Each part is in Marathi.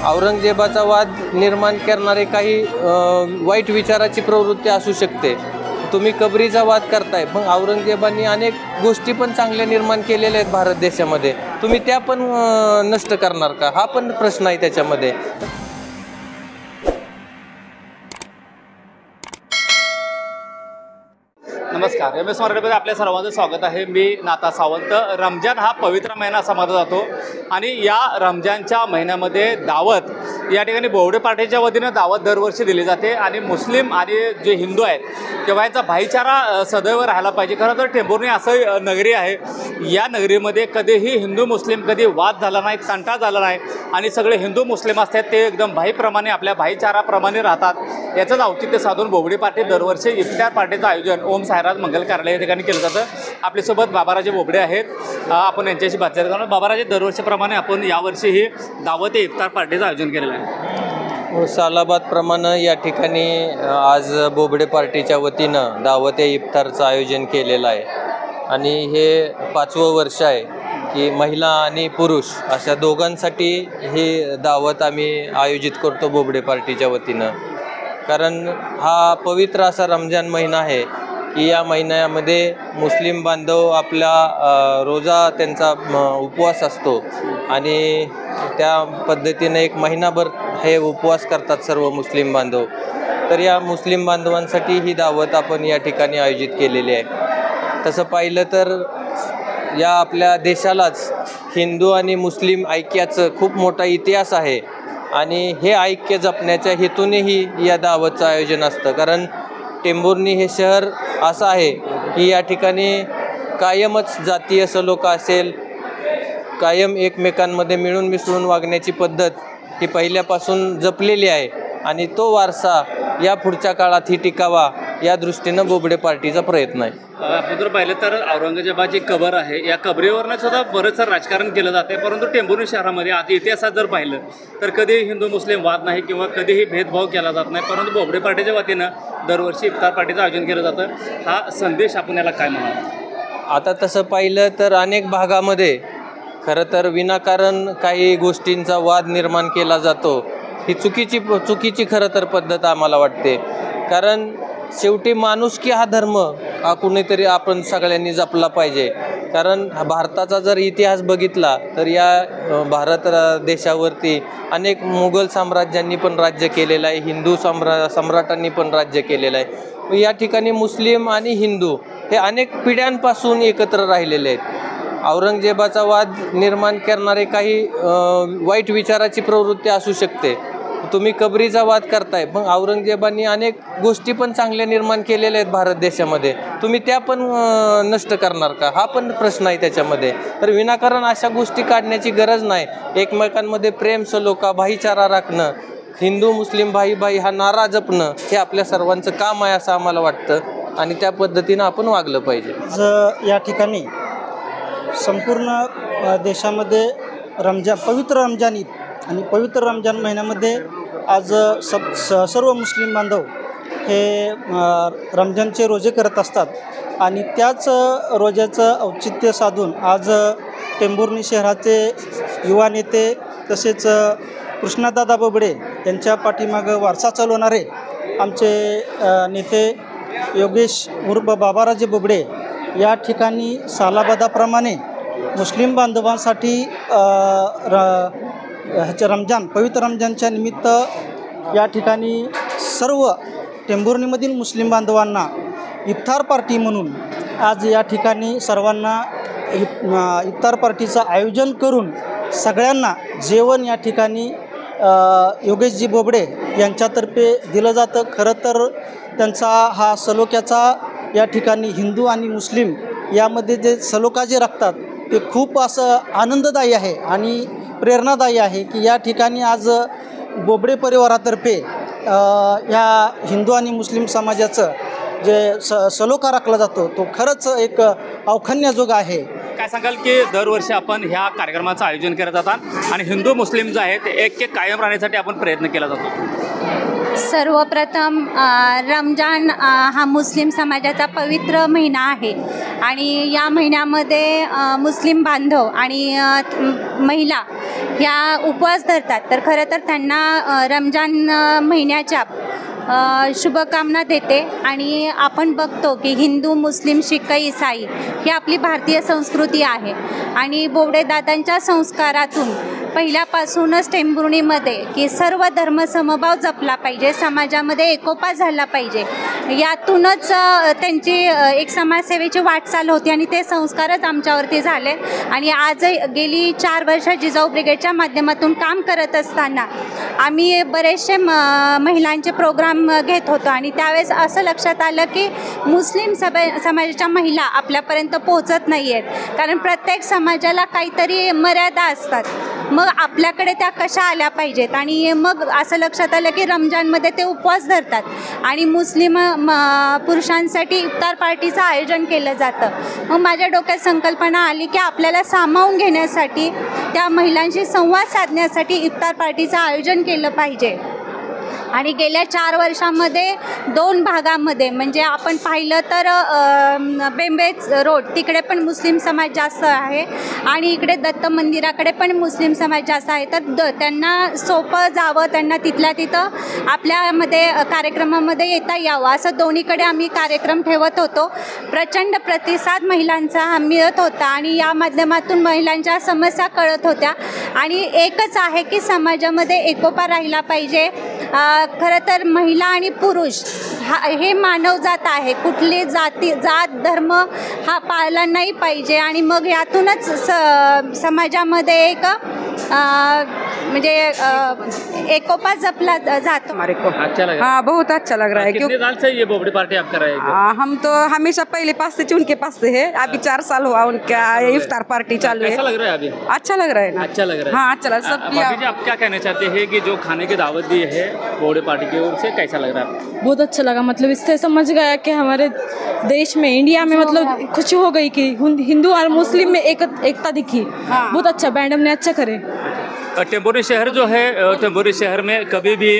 औरंगजेबाचा वाद निर्माण करणारे काही वाईट विचाराची प्रवृत्ती असू शकते. तुम्ही कबरीचा वाद करताय, मग औरंगजेबांनी अनेक गोष्टी पण चांगल्या निर्माण केलेल्या आहेत भारत देशामध्ये. तुम्ही त्या पण नष्ट करणार का? हा पण प्रश्न आहे त्याच्यामध्ये. नमस्कार, MS मराठीमध्ये आपल्या सर्वांचं स्वागत आहे. मी नाता सावंत. रमजान हा पवित्र महिना असा मानला जातो आणि या रमजानच्या महिन्यामध्ये दावत या ठिकाणी बोबडे पार्टीच्या वतीनं दावत दरवर्षी दिली जाते आणि मुस्लिम आणि जे हिंदू आहेत तेव्हा यांचा भाईचारा सदैव राहायला पाहिजे. खरं तर टेंभुर्णी असं नगरी आहे, या नगरीमध्ये कधीही हिंदू मुस्लिम कधी वाद झाला नाही, तंटा झाला नाही आणि सगळे हिंदू मुस्लिम असतात ते एकदम भाईप्रमाणे आपल्या भाईचाराप्रमाणे राहतात. याचंच औचित्य साधून बोबडे पार्टी दरवर्षी इफ्तार पार्टीचं आयोजन ओम सायराज मंगल कार्यालय या ठिकाणी केलं जातं. आपल्यासोबत बाबाराजे बोबडे आहेत, आपण यांच्याशी बातचीत करणार. बाबाराजे, दरवर्षीप्रमाणे आपण यावर्षीही दावत इफ्तार पार्टीचं आयोजन केलेलं आहे. सालाबादप्रमाणे या ठिकाणी आज बोबडे पार्टीच्या वतीनं दावत इफ्तारचं आयोजन केलेलं आहे आणि हे 5वं वर्ष आहे की महिला आणि पुरुष अशा दोघांसाठी हे दावत आम्ही आयोजित करतो बोबडे पार्टीच्या वतीनं. कारण हा पवित्र असा रमजान महिना आहे की या महिन्यामध्ये मुस्लिम बांधव आपला रोजा त्यांचा उपवास असतो आणि त्या पद्धतीने एक महिनाभर हे उपवास करतात सर्व मुस्लिम बांधव. तर या मुस्लिम बांधवांसाठी ही दावत आपण या ठिकाणी आयोजित केलेली आहे. तसं पाहिलं तर या आपल्या देशालाच हिंदू आणि मुस्लिम ऐक्याचं खूप मोठा इतिहास आहे आणि हे ऐक्य जपण्याच्या हेतूनेही या दावतचं आयोजन असतं. कारण टेंभुर्णी हे शहर असं आहे की या ठिकाणी कायमच जातीय सलोखा असेल, कायम एकमेकांमध्ये मिळून मिसळून वागण्याची पद्धत ही पहिल्यापासून जपलेली आहे आणि तो वारसा या पुढच्या काळातही टिकावा या दृष्टीनं बोबडे पार्टीचा प्रयत्न आहे. आपण जर पाहिलं तर औरंगजेबाची कबर आहे, या कबरीवरनं सुद्धा बरंचसं राजकारण केलं जाते. परंतु टेंभुर्णी शहरामध्ये आता इतिहासात जर पाहिलं तर कधीही हिंदू मुस्लिम वाद नाही किंवा कधीही भेदभाव केला जात नाही. परंतु बोबडे पार्टीच्या वतीनं दरवर्षी इफ्तार पार्टीचं आयोजन केलं जातं. हा संदेश आपण याला काय म्हणाला? आता तसं पाहिलं तर अनेक भागामध्ये खरं तर विनाकारण काही गोष्टींचा वाद निर्माण केला जातो. ही चुकीची खरं तर पद्धत आम्हाला वाटते. कारण शेवटी माणुसकी हा धर्म हा कुणीतरी आपण सगळ्यांनी जपला पाहिजे. कारण भारताचा जर इतिहास बघितला तर या भारत देशावरती अनेक मुघल साम्राज्यांनी पण राज्य केलेलं आहे, हिंदू सम्राटांनी पण राज्य केलेलं आहे. या ठिकाणी मुस्लिम आणि हिंदू हे अनेक पिढ्यांपासून एकत्र राहिलेले आहेत. औरंगजेबाचा वाद निर्माण करणारे काही वाईट विचाराची प्रवृत्ती असू शकते. तुम्ही कबरीचा वाद करताय, मग औरंगजेबांनी अनेक गोष्टी पण चांगल्या निर्माण केलेल्या आहेत भारत देशामध्ये. तुम्ही त्या पण नष्ट करणार का? हा पण प्रश्न आहे त्याच्यामध्ये. तर विनाकारण अशा गोष्टी काढण्याची गरज नाही. एकमेकांमध्ये प्रेम सलोखा भाईचारा राखणं, हिंदू मुस्लिम भाई भाई हा नारा जपणं हे आपल्या सर्वांचं काम आहे असं आम्हाला वाटतं आणि त्या पद्धतीनं आपण वागलं पाहिजे. या ठिकाणी संपूर्ण देशामध्ये पवित्र रमजान ईद आणि पवित्र रमजान महिन्यामध्ये आज सर्व मुस्लिम बांधव हे रमजानचे रोजे करत असतात आणि त्याच रोजाचं औचित्य साधून आज टेंभुर्णी शहराचे युवा नेते तसेच कृष्णादादा बोबडे यांच्या पाठीमागं वारसा चालवणारे आमचे नेते योगेश उर्फ बाबाराजे बोबडे या ठिकाणी सालाबादाप्रमाणे मुस्लिम बांधवांसाठी पवित्र रमजानच्या निमित्त या ठिकाणी सर्व टेंभुर्णीमधील मुस्लिम बांधवांना इफ्तार पार्टी म्हणून आज या ठिकाणी सर्वांना इफ्तार पार्टीचं आयोजन करून सगळ्यांना जेवण या ठिकाणी योगेशजी बोबडे यांच्यातर्फे दिलं जातं. खरं तर त्यांचा हा सलोख्याचा या ठिकाणी हिंदू आणि मुस्लिम यामध्ये जे सलोखा जे राखतात ते खूप असं आनंददायी आहे आणि प्रेरणादायी आहे की या ठिकाणी आज बोबडे परिवारातर्फे या हिंदू आणि मुस्लिम समाजाचं जे सलोखा राखला जातो तो खरंच एक अवखन्याजोग आहे. काय सांगाल की दरवर्षी आपण ह्या कार्यक्रमाचं आयोजन करत जातात आणि हिंदू मुस्लिम जे आहेत ते एक कायम राहण्यासाठी आपण प्रयत्न केला जातो? सर्वप्रथम रमजान हा मुस्लिम समाजाचा पवित्र महिना आहे आणि या महिन्यामध्ये मुस्लिम बांधव आणि महिला या उपवास धरतात. तर खरं तर त्यांना रमजान महिन्याच्या शुभकामना देते. आणि आपण बघतो की हिंदू, मुस्लिम, शीख, ईसाई ही आपली भारतीय संस्कृती आहे आणि बोबडेदादांच्या संस्कारातून पहिल्यापासूनच टेंभुर्णीमध्ये की सर्व धर्मसमभाव जपला पाहिजे, समाजामध्ये एकोपा झाला पाहिजे, यातूनच त्यांची एक समाजसेवेची वाटचाल होती आणि ते संस्कारच आमच्यावरती झाले. आणि आज गेली 4 वर्ष जिजाऊ ब्रिगेडच्या माध्यमातून काम करत असताना आम्ही बरेचसे महिलांचे प्रोग्राम घेत होतो आणि त्यावेळेस असं लक्षात आलं की मुस्लिम समाजाच्या महिला आपल्यापर्यंत पोहोचत नाही आहेत, कारण प्रत्येक समाजाला काहीतरी मर्यादा असतात. मग आपल्याकडे त्या कशा आल्या पाहिजेत आणि मग असं लक्षात आलं की रमजानमध्ये ते उपवास धरतात आणि मुस्लिम पुरुषांसाठी इफ्तार पार्टीचं आयोजन केलं जातं. मग माझ्या डोक्यात संकल्पना आली की आपल्याला सामावून घेण्यासाठी, त्या महिलांशी संवाद साधण्यासाठी इफ्तार पार्टीचं आयोजन केलं पाहिजे. आणि गेल्या 4 वर्षामध्ये 2 भागामध्ये म्हणजे आपण पाहिलं तर बेंबेज रोड तिकडे पण मुस्लिम समाज जास्त आहे आणि इकडे दत्त मंदिराकडे पण मुस्लिम समाज जास्त आहे. तर त्यांना सोपं जावं, त्यांना तिथल्या तिथं आपल्यामध्ये कार्यक्रमामध्ये येता यावं असं दोन्हीकडे आम्ही कार्यक्रम ठेवत होतो. प्रचंड प्रतिसाद महिलांचा मिळत होता आणि या माध्यमातून महिलांच्या समस्या कळत होत्या. आणि एकच आहे की समाजामध्ये एकोपा राहिला पाहिजे. खरं तर महिला आणि पुरुष हे मानवजात आहे, कुठली जात धर्म हा पाळला नाही पाहिजे. आणि मग यातूनच समाजामध्ये एक म्हणजे एकोपा जपला जातो. हमारे को अच्छा लगा। हाँ, बहुत अच्छा लग रहा है कितने साल से ये बोबड़े पार्टी आप कर रहे हैं? हम तो हमेशा पहले पास से उनके पास से है, अभी 4 साल हुआ उनका इफ्तार पार्टी चालू कैसा है. लग रहा है अभी? अच्छा लग रहा है ना. अच्छा लग रहा है। हाँ, अच्छा लग सब भाभी जी, आप क्या कहना चाहते हैं कि जो खाने की दावत दी है बोबड़े पार्टी की ओर से, कैसा लग रहा है आपको? बहुत अच्छा लगा. मतलब इससे समझ गया कि हमारे देश में, इंडिया में मतलब खुशी हो गई कि हिंदू और मुस्लिम में एकता दिखी. बहुत अच्छा, मैडम ने अच्छा करे. टेम्पोरी शहर जो है, टेम्पोरी शहर में कभी भी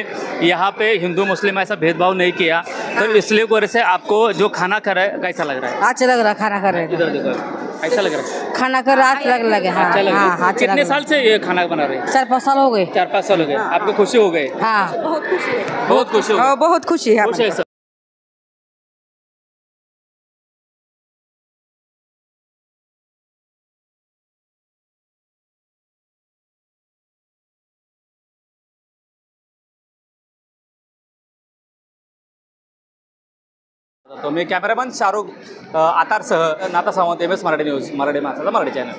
यहाँ पे हिंदू मुस्लिम ऐसा भेदभाव नहीं किया, तो इसलिए वजह से आपको जो खाना खा रहा है कैसा लग रहा है? अच्छा लग रहा खाना कर रहे इधर देखो, कैसा लग रहा है? खाना कर रहा अच्छा लगे. हाँ, अच्छा लग रहा हाँ, है। अच्छा कितने लग साल से ये खाना बना रहे हैं? 4-5 साल हो गए. 4-5 साल हो गए। आपको खुशी हो गई? हाँ, बहुत खुशी हो गई। बहुत खुशी है. खुश है सर। तो मी कॅमेरामन शाहरुख आतारसह नाता सावंत, MS मराठी न्यूज, मराठी माणसाचा मराठी चॅनल.